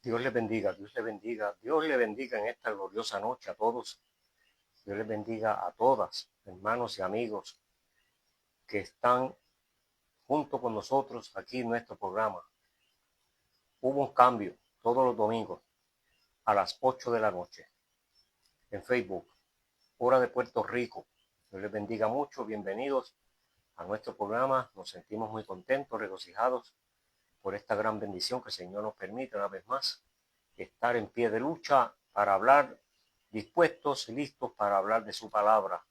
Dios les bendiga, Dios les bendiga, Dios les bendiga en esta gloriosa noche a todos. Dios les bendiga a todas, hermanos y amigos que están junto con nosotros aquí en nuestro programa. Hubo un cambio todos los domingos a las 8 de la noche en Facebook, hora de Puerto Rico. Dios les bendiga mucho, bienvenidos a nuestro programa. Nos sentimos muy contentos, regocijados por esta gran bendición que el Señor nos permite una vez más estar en pie de lucha para hablar, dispuestos y listos para hablar de su palabra.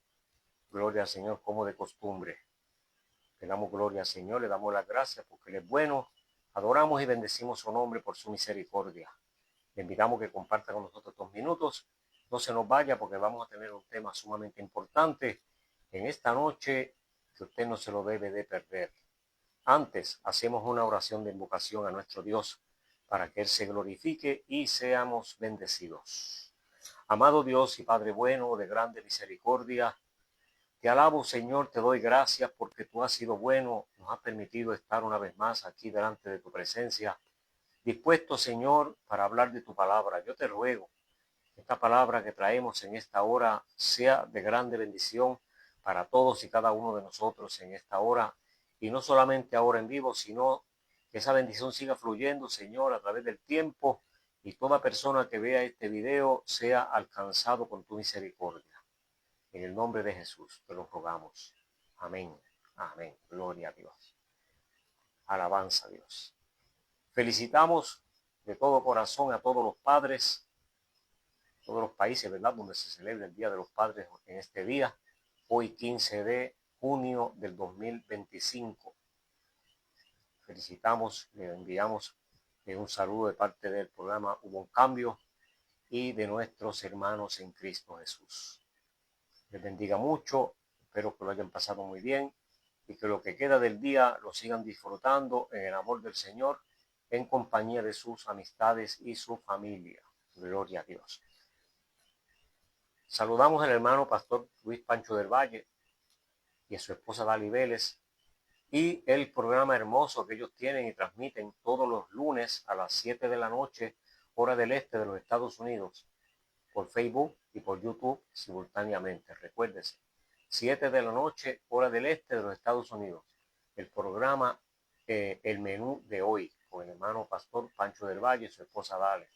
Gloria al Señor como de costumbre. Le damos gloria al Señor, le damos las gracias porque Él es bueno. Adoramos y bendecimos su nombre por su misericordia. Le invitamos que comparta con nosotros estos minutos. No se nos vaya porque vamos a tener un tema sumamente importante en esta noche que usted no se lo debe de perder. Antes hacemos una oración de invocación a nuestro Dios para que Él se glorifique y seamos bendecidos. Amado Dios y Padre bueno, de grande misericordia, te alabo, Señor, te doy gracias porque tú has sido bueno, nos has permitido estar una vez más aquí delante de tu presencia, dispuesto, Señor, para hablar de tu palabra. Yo te ruego, esta palabra que traemos en esta hora sea de grande bendición para todos y cada uno de nosotros en esta hora, y no solamente ahora en vivo, sino que esa bendición siga fluyendo, Señor, a través del tiempo, y toda persona que vea este video sea alcanzado con tu misericordia. En el nombre de Jesús te lo rogamos. Amén. Amén. Gloria a Dios. Alabanza a Dios. Felicitamos de todo corazón a todos los padres, todos los países, ¿verdad?, donde se celebra el Día de los Padres en este día, hoy 15 de junio del 2025. Felicitamos, le enviamos un saludo de parte del programa Hubo un Cambio y de nuestros hermanos en Cristo Jesús. Les bendiga mucho, espero que lo hayan pasado muy bien y que lo que queda del día lo sigan disfrutando en el amor del Señor, en compañía de sus amistades y su familia. Gloria a Dios. Saludamos al hermano pastor Luis Pancho del Valle y a su esposa Dali Vélez y el programa hermoso que ellos tienen y transmiten todos los lunes a las 7 de la noche, hora del este de los Estados Unidos, por Facebook y por YouTube simultáneamente. Recuérdese, 7 de la noche, hora del este de los Estados Unidos, el programa El Menú de Hoy, con el hermano pastor Pancho del Valle y su esposa Dale.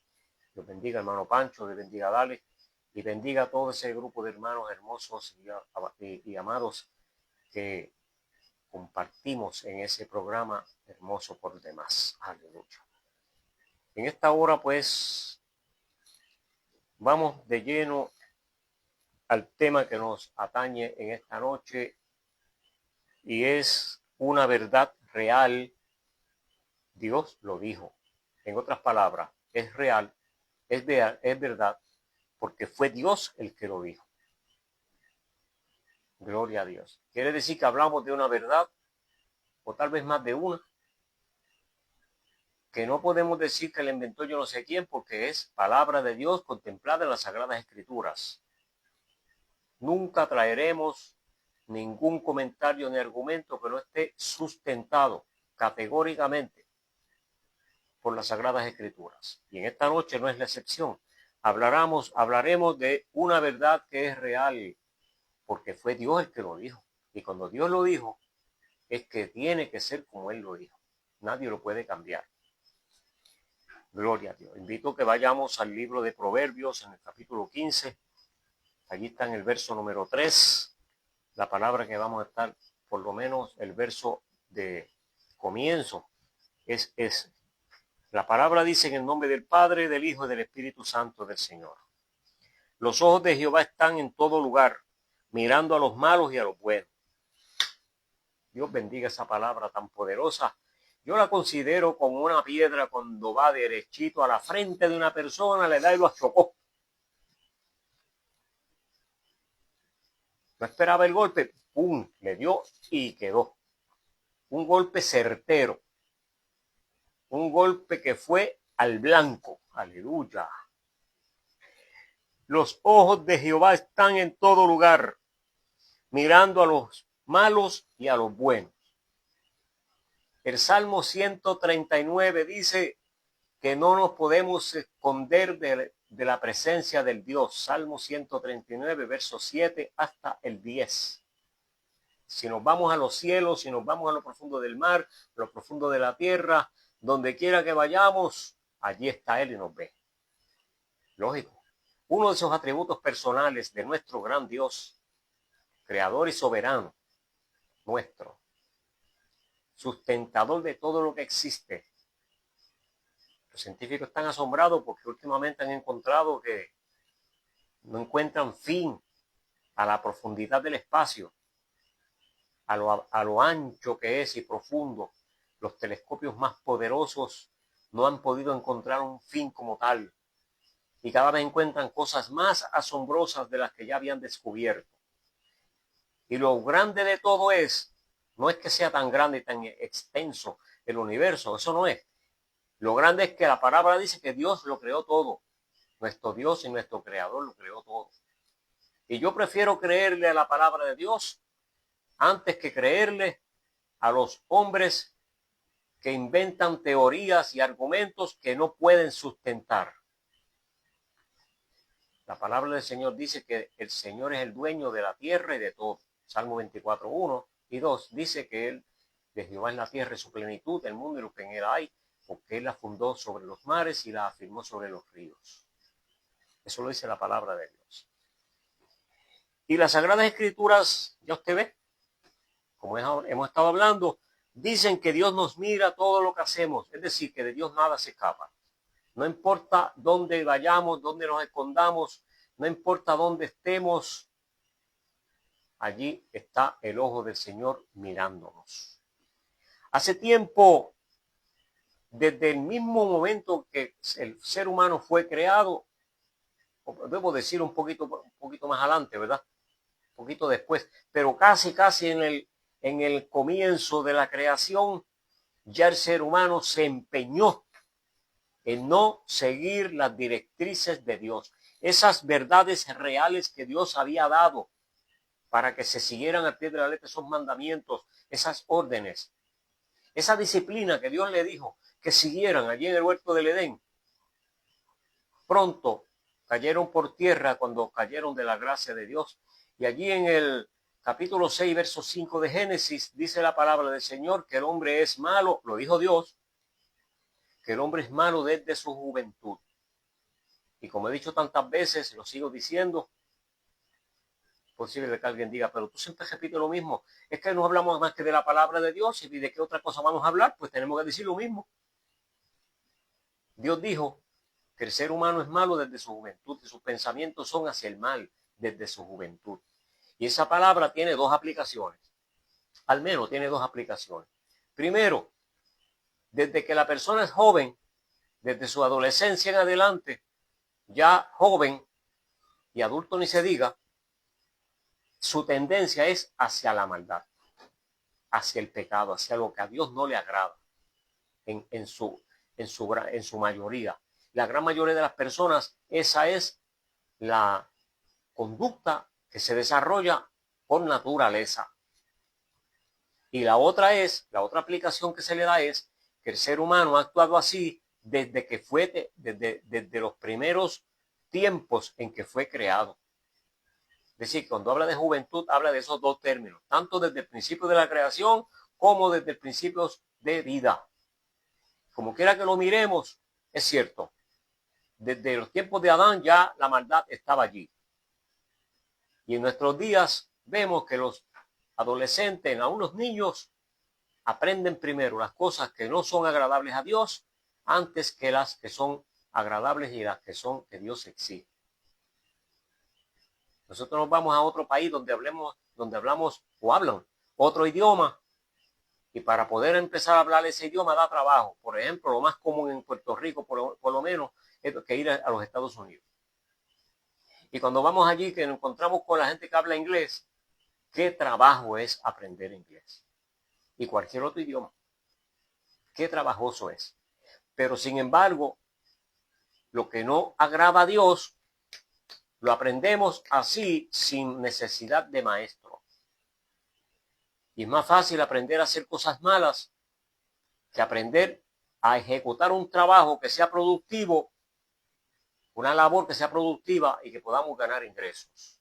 Dios bendiga, hermano Pancho, Dios bendiga, Dale, y bendiga a todo ese grupo de hermanos hermosos y amados que compartimos en ese programa hermoso por demás. Aleluya. En esta hora, pues, vamos de lleno al tema que nos atañe en esta noche, y es una verdad real. Dios lo dijo. En otras palabras, es real, es verdad, porque fue Dios el que lo dijo. Gloria a Dios. Quiere decir que hablamos de una verdad, o tal vez más de una, que no podemos decir que la inventó yo no sé quién, porque es palabra de Dios contemplada en las Sagradas Escrituras. Nunca traeremos ningún comentario ni argumento que no esté sustentado categóricamente por las Sagradas Escrituras. Y en esta noche no es la excepción. Hablaremos de una verdad que es real, porque fue Dios el que lo dijo. Y cuando Dios lo dijo, es que tiene que ser como Él lo dijo. Nadie lo puede cambiar. Gloria a Dios. Invito a que vayamos al libro de Proverbios en el capítulo 15. Allí está en el verso número 3. La palabra que vamos a estar, por lo menos el verso de comienzo, es ese. La palabra dice: en el nombre del Padre, del Hijo y del Espíritu Santo del Señor. Los ojos de Jehová están en todo lugar, mirando a los malos y a los buenos. Dios bendiga esa palabra tan poderosa. Yo la considero como una piedra cuando va derechito a la frente de una persona, le da y lo achocó. No esperaba el golpe, ¡pum!, le dio y quedó. Un golpe certero. Un golpe que fue al blanco. Aleluya. Los ojos de Jehová están en todo lugar, mirando a los malos y a los buenos. El Salmo 139 dice que no nos podemos esconder de la presencia del Dios. Salmo 139, verso 7 hasta el 10. Si nos vamos a los cielos, si nos vamos a lo profundo del mar, a lo profundo de la tierra, donde quiera que vayamos, allí está Él y nos ve. Lógico. Uno de esos atributos personales de nuestro gran Dios, creador y soberano, nuestro, sustentador de todo lo que existe. Los científicos están asombrados porque últimamente han encontrado que no encuentran fin a la profundidad del espacio, a lo ancho que es y profundo. Los telescopios más poderosos no han podido encontrar un fin como tal. Y cada vez encuentran cosas más asombrosas de las que ya habían descubierto. Y lo grande de todo no es que sea tan grande y tan extenso el universo, eso no es. Lo grande es que la palabra dice que Dios lo creó todo. Nuestro Dios y nuestro Creador lo creó todo. Y yo prefiero creerle a la palabra de Dios antes que creerle a los hombres que inventan teorías y argumentos que no pueden sustentar. La palabra del Señor dice que el Señor es el dueño de la tierra y de todo. Salmo 24, 1 y 2 dice que Él, de Jehová es la tierra y su plenitud, el mundo y lo que en él hay, porque Él la fundó sobre los mares y la afirmó sobre los ríos. Eso lo dice la palabra de Dios. Y las Sagradas Escrituras, ya usted ve, como hemos estado hablando, dicen que Dios nos mira todo lo que hacemos, es decir, que de Dios nada se escapa. No importa dónde vayamos, dónde nos escondamos, no importa dónde estemos, allí está el ojo del Señor mirándonos. Hace tiempo, desde el mismo momento que el ser humano fue creado, debo decir un poquito más adelante, ¿verdad? Un poquito después, pero casi en el comienzo de la creación, ya el ser humano se empeñó en no seguir las directrices de Dios, esas verdades reales que Dios había dado para que se siguieran al pie de la letra esos mandamientos, esas órdenes, esa disciplina que Dios le dijo que siguieran allí en el huerto del Edén. Pronto cayeron por tierra cuando cayeron de la gracia de Dios. Y allí en el capítulo 6, verso 5 de Génesis, dice la palabra del Señor que el hombre es malo, lo dijo Dios, que el hombre es malo desde su juventud. Y como he dicho tantas veces, lo sigo diciendo, posible que alguien diga, pero tú siempre repites lo mismo. Es que no hablamos más que de la palabra de Dios y de qué otra cosa vamos a hablar, pues tenemos que decir lo mismo. Dios dijo que el ser humano es malo desde su juventud, que sus pensamientos son hacia el mal desde su juventud. Y esa palabra tiene dos aplicaciones, al menos tiene dos aplicaciones. Primero, desde que la persona es joven, desde su adolescencia en adelante, ya joven y adulto ni se diga, su tendencia es hacia la maldad, hacia el pecado, hacia lo que a Dios no le agrada en su mayoría. La gran mayoría de las personas, esa es la conducta que se desarrolla por naturaleza. Y la otra aplicación que se le da es que el ser humano ha actuado así desde los primeros tiempos en que fue creado. Es decir, cuando habla de juventud, habla de esos dos términos, tanto desde el principio de la creación como desde el principio de vida. Como quiera que lo miremos, es cierto. Desde los tiempos de Adán ya la maldad estaba allí. Y en nuestros días vemos que los adolescentes, aún los niños, aprenden primero las cosas que no son agradables a Dios antes que las que son agradables y las que son que Dios exige. Nosotros nos vamos a otro país donde hablamos o hablan otro idioma y para poder empezar a hablar ese idioma da trabajo. Por ejemplo, lo más común en Puerto Rico, por lo menos, es que ir a los Estados Unidos. Y cuando vamos allí, que nos encontramos con la gente que habla inglés, qué trabajo es aprender inglés. Y cualquier otro idioma. Qué trabajoso es. Pero sin embargo, lo que no agrada a Dios, lo aprendemos así sin necesidad de maestro. Y es más fácil aprender a hacer cosas malas que aprender a ejecutar un trabajo que sea productivo, una labor que sea productiva y que podamos ganar ingresos.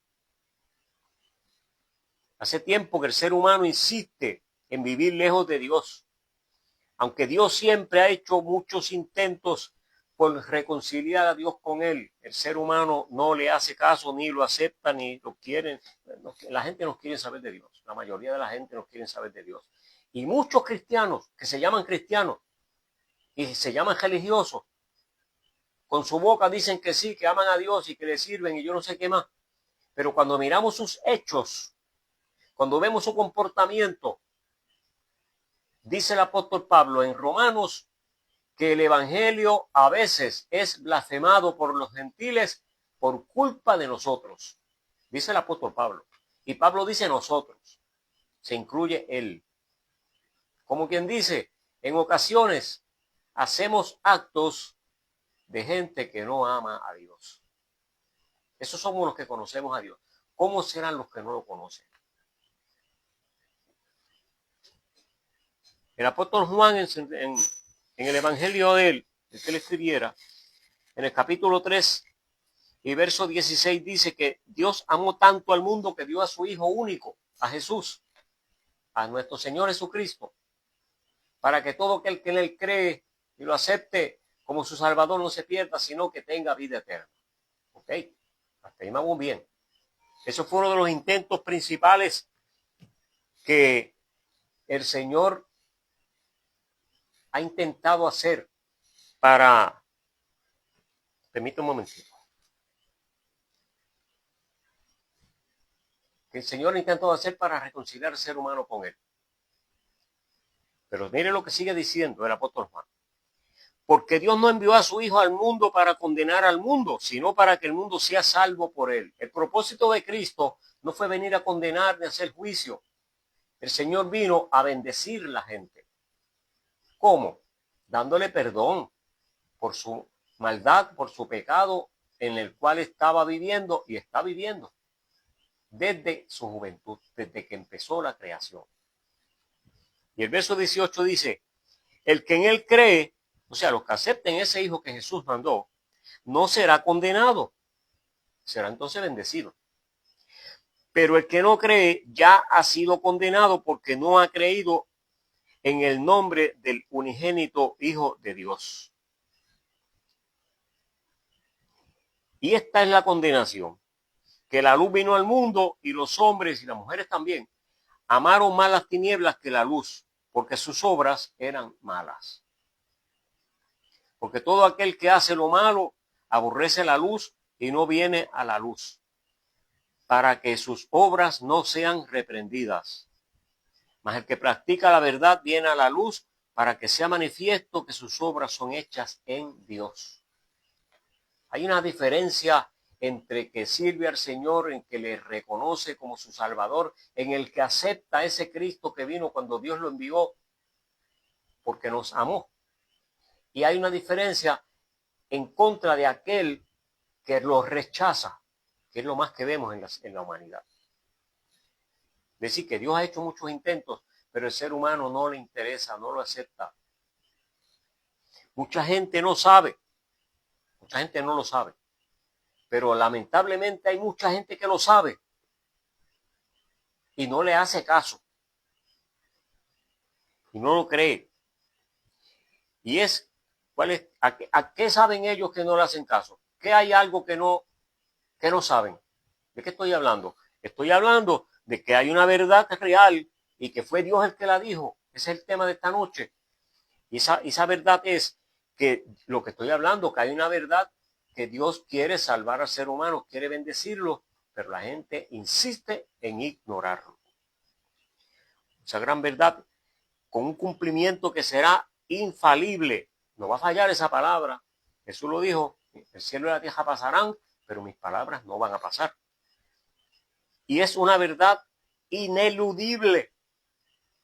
Hace tiempo que el ser humano insiste en vivir lejos de Dios, aunque Dios siempre ha hecho muchos intentos por reconciliar a Dios con él. El ser humano no le hace caso, ni lo acepta, ni lo quiere. La gente no quiere saber de Dios. La mayoría de la gente no quiere saber de Dios. Y muchos cristianos que se llaman cristianos y se llaman religiosos, con su boca dicen que sí, que aman a Dios y que le sirven y yo no sé qué más. Pero cuando miramos sus hechos, cuando vemos su comportamiento, dice el apóstol Pablo en Romanos que el evangelio a veces es blasfemado por los gentiles por culpa de nosotros. Dice el apóstol Pablo. Y Pablo dice nosotros. Se incluye él. Como quien dice, en ocasiones hacemos actos de gente que no ama a Dios. Esos somos los que conocemos a Dios. ¿Cómo serán los que no lo conocen? El apóstol Juan en el evangelio de él, el que le escribiera, en el capítulo 3 y verso 16 dice que Dios amó tanto al mundo que dio a su Hijo único, a Jesús, a nuestro Señor Jesucristo, para que todo aquel que en él cree y lo acepte como su Salvador no se pierda, sino que tenga vida eterna. ¿Ok? Hasta ahí vamos bien. Eso fue uno de los intentos principales que el Señor ha intentado hacer para... Permítame un momentito. Que el Señor ha intentado hacer para reconciliar al ser humano con él. Pero mire lo que sigue diciendo el apóstol Juan. Porque Dios no envió a su Hijo al mundo para condenar al mundo, sino para que el mundo sea salvo por él. El propósito de Cristo no fue venir a condenar ni a hacer juicio. El Señor vino a bendecir a la gente. ¿Cómo? Dándole perdón por su maldad, por su pecado en el cual estaba viviendo y está viviendo desde su juventud, desde que empezó la creación. Y el verso 18 dice, el que en él cree, o sea, los que acepten ese Hijo que Jesús mandó, no será condenado, será entonces bendecido. Pero el que no cree ya ha sido condenado porque no ha creído en el nombre del unigénito Hijo de Dios. Y esta es la condenación, que la luz vino al mundo y los hombres y las mujeres también amaron más las tinieblas que la luz, porque sus obras eran malas. Porque todo aquel que hace lo malo aborrece la luz y no viene a la luz, para que sus obras no sean reprendidas. Mas el que practica la verdad viene a la luz para que sea manifiesto que sus obras son hechas en Dios. Hay una diferencia entre que sirve al Señor, en que le reconoce como su Salvador, en el que acepta a ese Cristo que vino cuando Dios lo envió porque nos amó. Y hay una diferencia en contra de aquel que lo rechaza, que es lo más que vemos en la humanidad. Es decir, que Dios ha hecho muchos intentos, pero el ser humano no le interesa, no lo acepta. Mucha gente no sabe, mucha gente no lo sabe, pero lamentablemente hay mucha gente que lo sabe y no le hace caso y no lo cree. Y es, ¿a qué saben ellos que no le hacen caso? ¿Qué hay algo que no saben? ¿De qué estoy hablando? Estoy hablando de que hay una verdad real y que fue Dios el que la dijo. Ese es el tema de esta noche. Y esa verdad es que lo que estoy hablando, que hay una verdad que Dios quiere salvar al ser humano, quiere bendecirlo, pero la gente insiste en ignorarlo. Esa gran verdad con un cumplimiento que será infalible. No va a fallar esa palabra. Jesús lo dijo, el cielo y la tierra pasarán, pero mis palabras no van a pasar. Y es una verdad ineludible.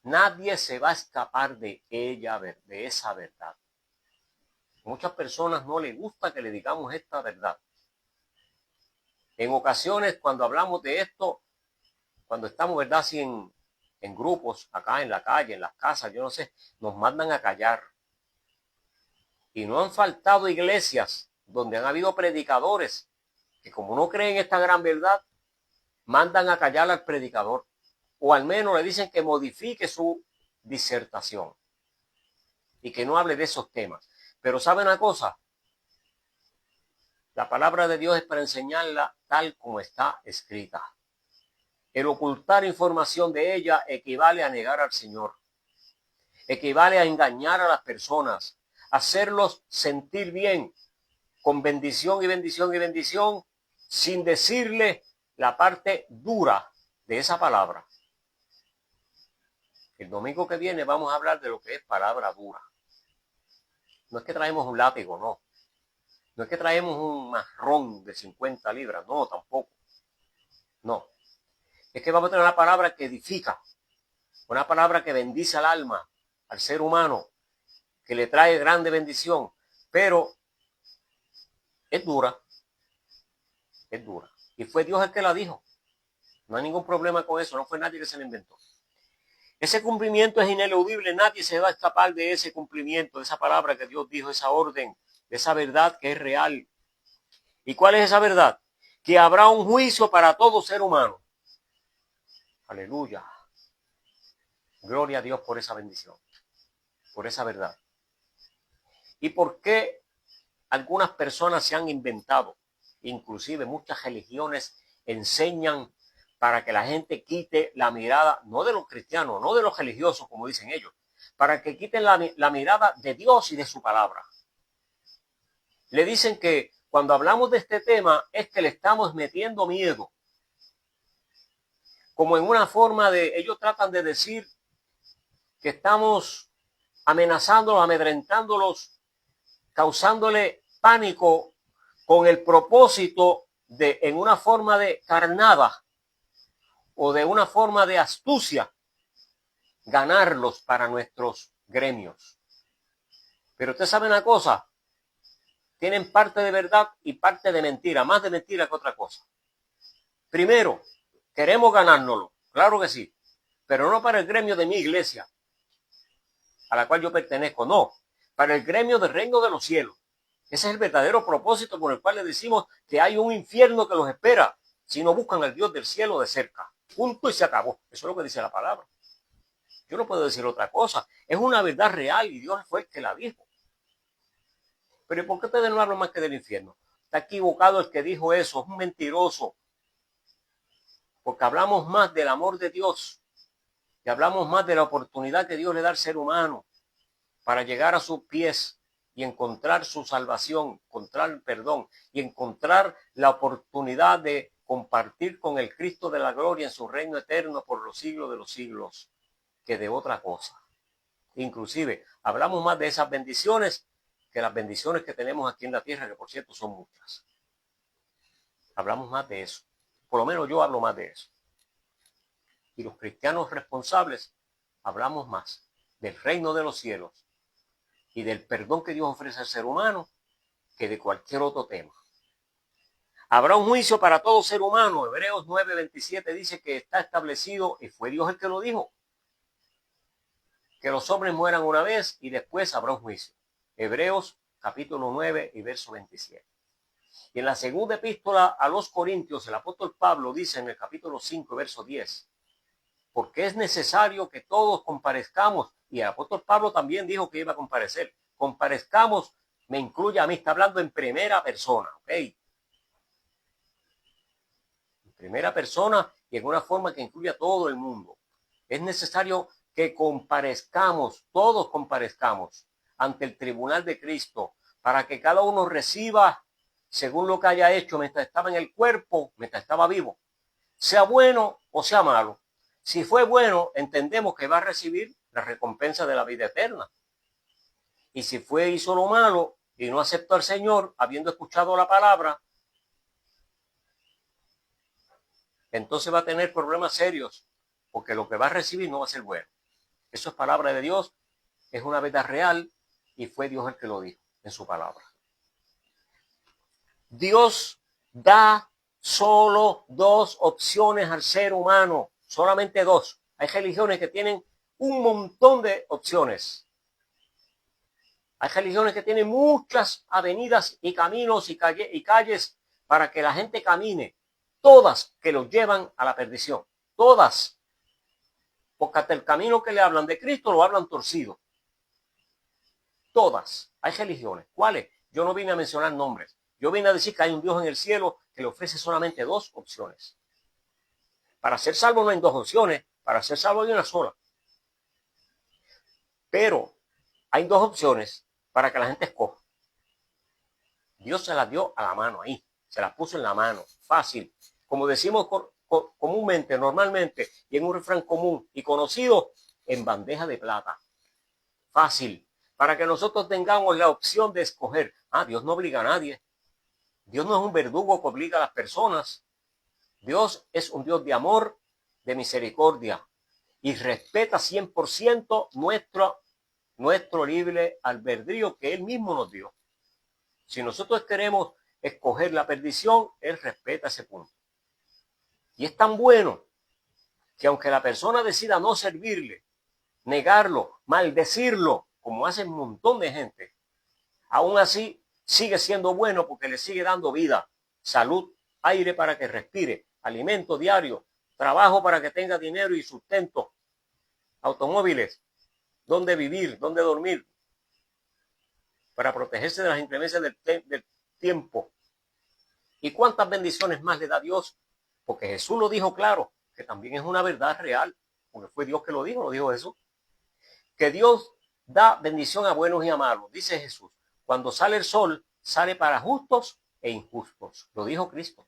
Nadie se va a escapar de ella, de esa verdad. Muchas personas no les gusta que le digamos esta verdad. En ocasiones, cuando hablamos de esto, cuando estamos, ¿verdad?, así en grupos, acá en la calle, en las casas, yo no sé, nos mandan a callar. Y no han faltado iglesias donde han habido predicadores que, como no creen esta gran verdad, mandan a callar al predicador, o al menos le dicen que modifique su disertación y que no hable de esos temas. Pero ¿sabe una cosa? La palabra de Dios es para enseñarla tal como está escrita. El ocultar información de ella equivale a negar al Señor. Equivale a engañar a las personas, hacerlos sentir bien, con bendición y bendición y bendición, sin decirle la parte dura de esa palabra. El domingo que viene vamos a hablar de lo que es palabra dura. No es que traemos un látigo, no. No es que traemos un marrón de 50 libras, no, tampoco. No. Es que vamos a tener una palabra que edifica, una palabra que bendice al alma, al ser humano, que le trae grande bendición, pero es dura. Es dura. Y fue Dios el que la dijo. No hay ningún problema con eso, no fue nadie que se la inventó. Ese cumplimiento es ineludible, nadie se va a escapar de ese cumplimiento, de esa palabra que Dios dijo, esa orden, de esa verdad que es real. ¿Y cuál es esa verdad? Que habrá un juicio para todo ser humano. Aleluya. Gloria a Dios por esa bendición, por esa verdad. ¿Y por qué algunas personas se han inventado? Inclusive muchas religiones enseñan para que la gente quite la mirada, no de los cristianos, no de los religiosos, como dicen ellos, para que quiten la mirada de Dios y de su palabra. Le dicen que cuando hablamos de este tema es que le estamos metiendo miedo. Como en una forma de, ellos tratan de decir que estamos amenazándolos, amedrentándolos, causándole pánico con el propósito de, en una forma de carnada o de una forma de astucia, ganarlos para nuestros gremios. Pero usted sabe una cosa, tienen parte de verdad y parte de mentira, más de mentira que otra cosa. Primero, queremos ganárnoslo, claro que sí, pero no para el gremio de mi iglesia, a la cual yo pertenezco, no, para el gremio del reino de los cielos. Ese es el verdadero propósito por el cual le decimos que hay un infierno que los espera si no buscan al Dios del cielo de cerca. Punto y se acabó. Eso es lo que dice la palabra. Yo no puedo decir otra cosa. Es una verdad real y Dios fue el que la dijo. Pero ¿por qué ustedes no hablan más que del infierno? Está equivocado el que dijo eso. Es un mentiroso. Porque hablamos más del amor de Dios. Y hablamos más de la oportunidad que Dios le da al ser humano para llegar a sus pies y encontrar su salvación, encontrar el perdón y encontrar la oportunidad de compartir con el Cristo de la gloria en su reino eterno por los siglos de los siglos, que de otra cosa. Inclusive, hablamos más de esas bendiciones que las bendiciones que tenemos aquí en la tierra, que por cierto son muchas. Hablamos más de eso. Por lo menos yo hablo más de eso. Y los cristianos responsables hablamos más del reino de los cielos y del perdón que Dios ofrece al ser humano que de cualquier otro tema. Habrá un juicio para todo ser humano. Hebreos 9:27 dice que está establecido, y fue Dios el que lo dijo, que los hombres mueran una vez y después habrá un juicio. Hebreos capítulo 9 y verso 27. Y en la segunda epístola a los Corintios, el apóstol Pablo dice en el capítulo 5, verso 10, porque es necesario que todos comparezcamos, y el apóstol Pablo también dijo que iba a comparecer. Comparezcamos, me incluye a mí, está hablando en primera persona, ¿ok? En primera persona y en una forma que incluya a todo el mundo. Es necesario que comparezcamos, todos comparezcamos ante el tribunal de Cristo, para que cada uno reciba según lo que haya hecho mientras estaba en el cuerpo, mientras estaba vivo, sea bueno o sea malo. Si fue bueno, entendemos que va a recibir la recompensa de la vida eterna. Y si hizo lo malo y no aceptó al Señor, habiendo escuchado la palabra, entonces va a tener problemas serios, porque lo que va a recibir no va a ser bueno. Eso es palabra de Dios, es una verdad real, y fue Dios el que lo dijo en su palabra. Dios da solo dos opciones al ser humano, solamente dos. Hay religiones que tienen un montón de opciones. Hay religiones que tienen muchas avenidas y caminos y calles para que la gente camine. Todas que los llevan a la perdición. Todas. Porque hasta el camino que le hablan de Cristo lo hablan torcido. Todas. Hay religiones. ¿Cuáles? Yo no vine a mencionar nombres. Yo vine a decir que hay un Dios en el cielo que le ofrece solamente dos opciones. Para ser salvo no hay dos opciones. Para ser salvo hay una sola. Pero hay dos opciones para que la gente escoja. Dios se las dio a la mano ahí. Se las puso en la mano. Fácil. Como decimos comúnmente, normalmente, y en un refrán común y conocido, en bandeja de plata. Fácil. Para que nosotros tengamos la opción de escoger. Dios no obliga a nadie. Dios no es un verdugo que obliga a las personas. Dios es un Dios de amor, de misericordia, y respeta 100% nuestro libre albedrío que Él mismo nos dio. Si nosotros queremos escoger la perdición, Él respeta ese punto. Y es tan bueno que aunque la persona decida no servirle, negarlo, maldecirlo, como hace un montón de gente, aún así sigue siendo bueno porque le sigue dando vida, salud, aire para que respire, alimento diario, trabajo para que tenga dinero y sustento, automóviles, donde vivir, donde dormir, para protegerse de las inclemencias del tiempo. ¿Y cuántas bendiciones más le da Dios? Porque Jesús lo dijo claro, que también es una verdad real, porque fue Dios que lo dijo Jesús, que Dios da bendición a buenos y a malos. Dice Jesús, cuando sale el sol, sale para justos e injustos. Lo dijo Cristo.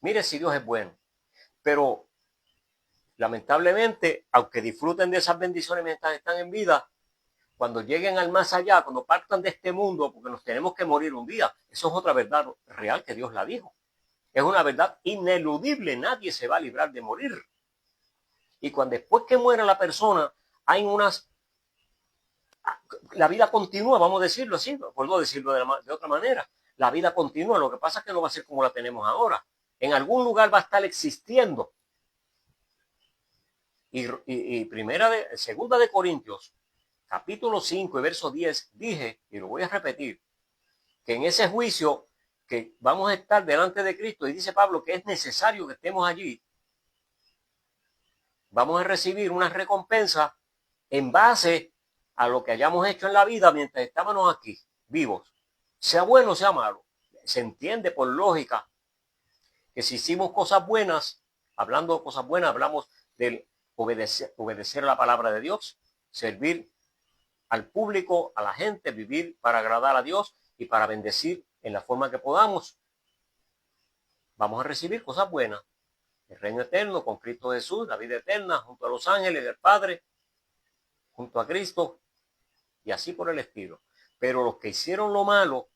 Mire si Dios es bueno. Pero lamentablemente, aunque disfruten de esas bendiciones mientras están en vida, cuando lleguen al más allá, cuando partan de este mundo, porque nos tenemos que morir un día, eso es otra verdad real que Dios la dijo. Es una verdad ineludible, nadie se va a librar de morir. Y cuando después que muera la persona, la vida continúa, vamos a decirlo así, vuelvo a decirlo de otra manera. La vida continúa, lo que pasa es que no va a ser como la tenemos ahora. En algún lugar va a estar existiendo. Y segunda de Corintios, capítulo 5 y verso 10, dije, y lo voy a repetir, que en ese juicio que vamos a estar delante de Cristo, y dice Pablo que es necesario que estemos allí, vamos a recibir una recompensa en base a lo que hayamos hecho en la vida mientras estábamos aquí, vivos. Sea bueno o sea malo. Se entiende por lógica que si hicimos cosas buenas, hablando de cosas buenas, hablamos de obedecer la palabra de Dios, servir al público, a la gente, vivir para agradar a Dios y para bendecir en la forma que podamos. Vamos a recibir cosas buenas. El reino eterno con Cristo Jesús, la vida eterna, junto a los ángeles del Padre, junto a Cristo, y así por el estilo. Pero los que hicieron lo malo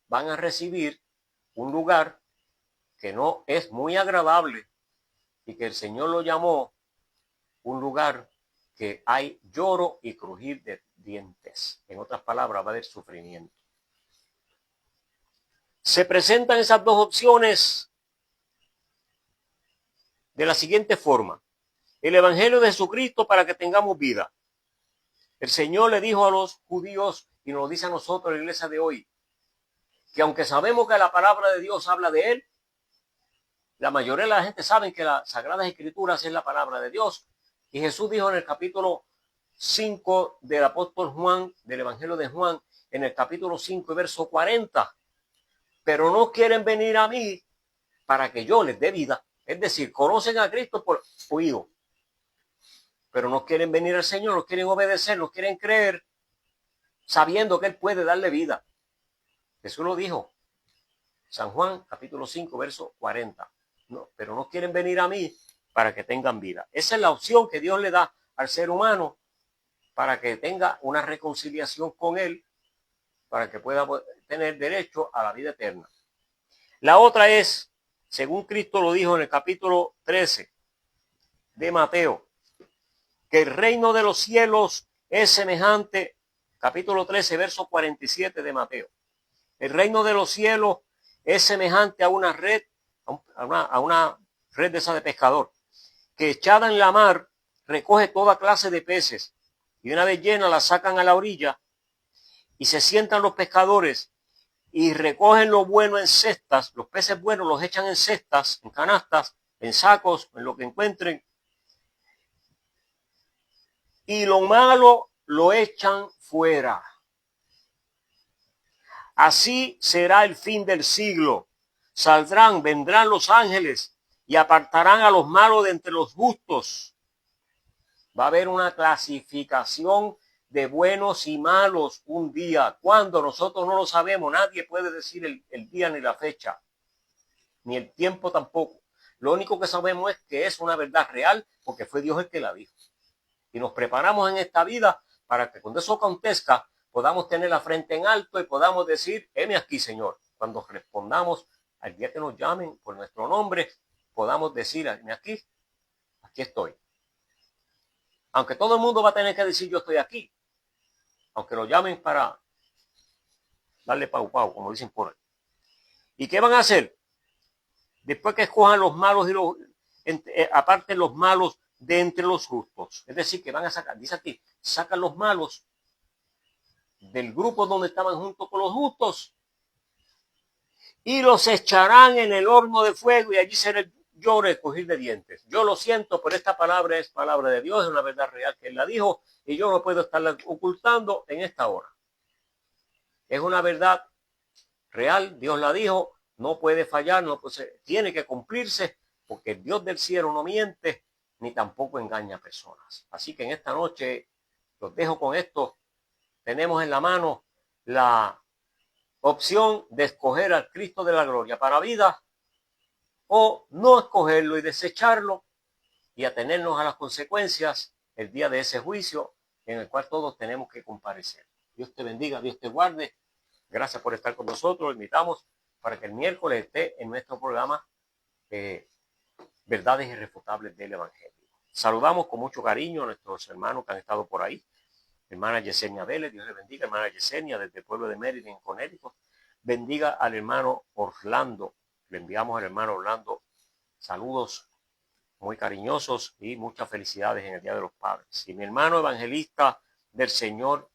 van a recibir un lugar que no es muy agradable y que el Señor lo llamó un lugar que hay lloro y crujir de dientes. En otras palabras, va a haber sufrimiento. Se presentan esas dos opciones de la siguiente forma. El Evangelio de Jesucristo para que tengamos vida. El Señor le dijo a los judíos, y nos lo dice a nosotros, la iglesia de hoy, que aunque sabemos que la palabra de Dios habla de Él, la mayoría de la gente sabe que las Sagradas Escrituras es la palabra de Dios. Y Jesús dijo en el capítulo 5 del apóstol Juan, del Evangelio de Juan, en el capítulo 5, verso 40, pero no quieren venir a mí para que yo les dé vida. Es decir, conocen a Cristo por oído, pero no quieren venir al Señor, no quieren obedecer, no quieren creer, sabiendo que Él puede darle vida. Jesús lo dijo. San Juan, capítulo 5, verso 40. No, pero no quieren venir a mí para que tengan vida. Esa es la opción que Dios le da al ser humano para que tenga una reconciliación con Él, para que pueda tener derecho a la vida eterna. La otra es, según Cristo lo dijo en el capítulo 13 de Mateo, que el reino de los cielos es semejante, capítulo 13, verso 47 de Mateo. El reino de los cielos es semejante a una red, a una red de esa de pescador, que echada en la mar recoge toda clase de peces, y una vez llena la sacan a la orilla, y se sientan los pescadores y recogen lo bueno en cestas, los peces buenos los echan en cestas, en canastas, en sacos, en lo que encuentren, y lo malo lo echan fuera. Así será el fin del siglo. Vendrán los ángeles y apartarán a los malos de entre los justos. Va a haber una clasificación de buenos y malos un día. Cuando nosotros no lo sabemos, nadie puede decir el día ni la fecha, ni el tiempo tampoco. Lo único que sabemos es que es una verdad real porque fue Dios el que la dijo. Y nos preparamos en esta vida para que cuando eso acontezca podamos tener la frente en alto y podamos decir, heme aquí, Señor. Cuando respondamos al día que nos llamen por nuestro nombre, podamos decir, heme aquí estoy. Aunque todo el mundo va a tener que decir, yo estoy aquí. Aunque lo llamen para darle pau, como dicen por ahí. ¿Y qué van a hacer? Después que escojan los malos aparte los malos de entre los justos. Es decir, que van a sacar, dice aquí, sacan los malos del grupo donde estaban juntos con los justos y los echarán en el horno de fuego y allí será el lloro y escogir de dientes. Yo lo siento, pero esta palabra es palabra de Dios, es una verdad real que Él la dijo y yo no puedo estarla ocultando en esta hora. Es una verdad real, Dios la dijo, no puede fallar, tiene que cumplirse porque el Dios del cielo no miente ni tampoco engaña a personas. Así que en esta noche los dejo con esto. Tenemos en la mano la opción de escoger al Cristo de la gloria para vida o no escogerlo y desecharlo y atenernos a las consecuencias el día de ese juicio en el cual todos tenemos que comparecer. Dios te bendiga, Dios te guarde. Gracias por estar con nosotros. Lo invitamos para que el miércoles esté en nuestro programa Verdades Irrefutables del Evangelio. Saludamos con mucho cariño a nuestros hermanos que han estado por ahí. Hermana Yesenia Vélez, Dios le bendiga. Hermana Yesenia, desde el pueblo de Maryland, en Connecticut. Bendiga al hermano Orlando. Le enviamos al hermano Orlando saludos muy cariñosos y muchas felicidades en el Día de los Padres. Y mi hermano evangelista del Señor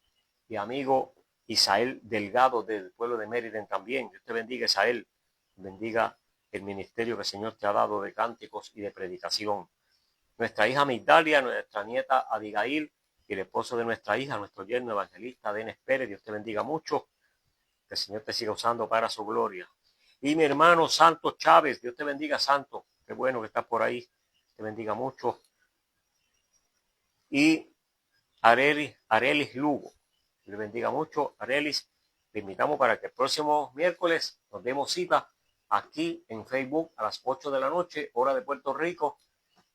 y amigo Isael Delgado del pueblo de Maryland también. Dios te bendiga, Isael. Bendiga el ministerio que el Señor te ha dado de cánticos y de predicación. Nuestra hija Migdalia, nuestra nieta Abigail y el esposo de nuestra hija, nuestro yerno evangelista Denis Pérez. Dios te bendiga mucho. Que el Señor te siga usando para su gloria. Y mi hermano Santos Chávez. Dios te bendiga, Santo. Qué bueno que estás por ahí. Te bendiga mucho. Y Arelis Lugo. Le bendiga mucho, Arelis. Te invitamos para que el próximo miércoles nos demos cita aquí en Facebook a las 8 de la noche, hora de Puerto Rico,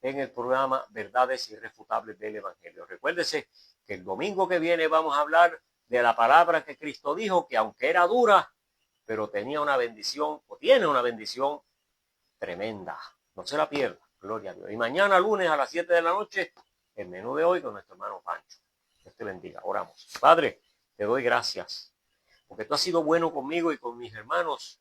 en el programa Verdades Irrefutables del Evangelio. Recuérdese que el domingo que viene vamos a hablar de la palabra que Cristo dijo, que aunque era dura, pero tenía una bendición, o tiene una bendición tremenda. No se la pierda, gloria a Dios. Y mañana lunes a las 7 de la noche, el menú de hoy con nuestro hermano Pancho. Dios te bendiga. Oramos. Padre, te doy gracias, porque tú has sido bueno conmigo y con mis hermanos.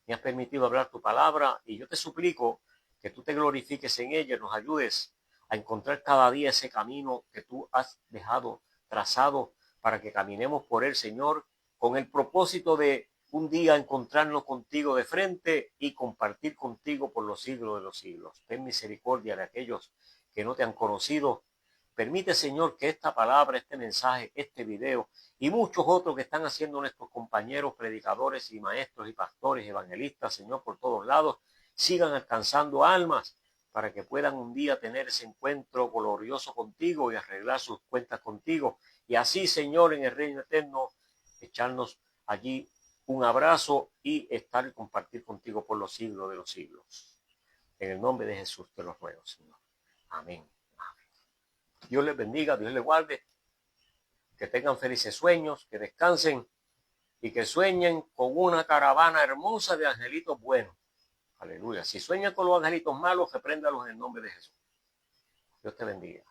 Me has permitido hablar tu palabra y yo te suplico que tú te glorifiques en ella y nos ayudes a encontrar cada día ese camino que tú has dejado trazado para que caminemos por él, Señor, con el propósito de un día encontrarnos contigo de frente y compartir contigo por los siglos de los siglos. Ten misericordia de aquellos que no te han conocido. Permite, Señor, que esta palabra, este mensaje, este video y muchos otros que están haciendo nuestros compañeros predicadores y maestros y pastores, evangelistas, Señor, por todos lados, sigan alcanzando almas para que puedan un día tener ese encuentro glorioso contigo y arreglar sus cuentas contigo. Y así, Señor, en el reino eterno, echarnos allí un abrazo y estar y compartir contigo por los siglos de los siglos. En el nombre de Jesús te lo ruego, Señor. Amén. Dios les bendiga, Dios les guarde, que tengan felices sueños, que descansen y que sueñen con una caravana hermosa de angelitos buenos. Aleluya. Si sueñan con los angelitos malos, repréndalos en el nombre de Jesús. Dios te bendiga.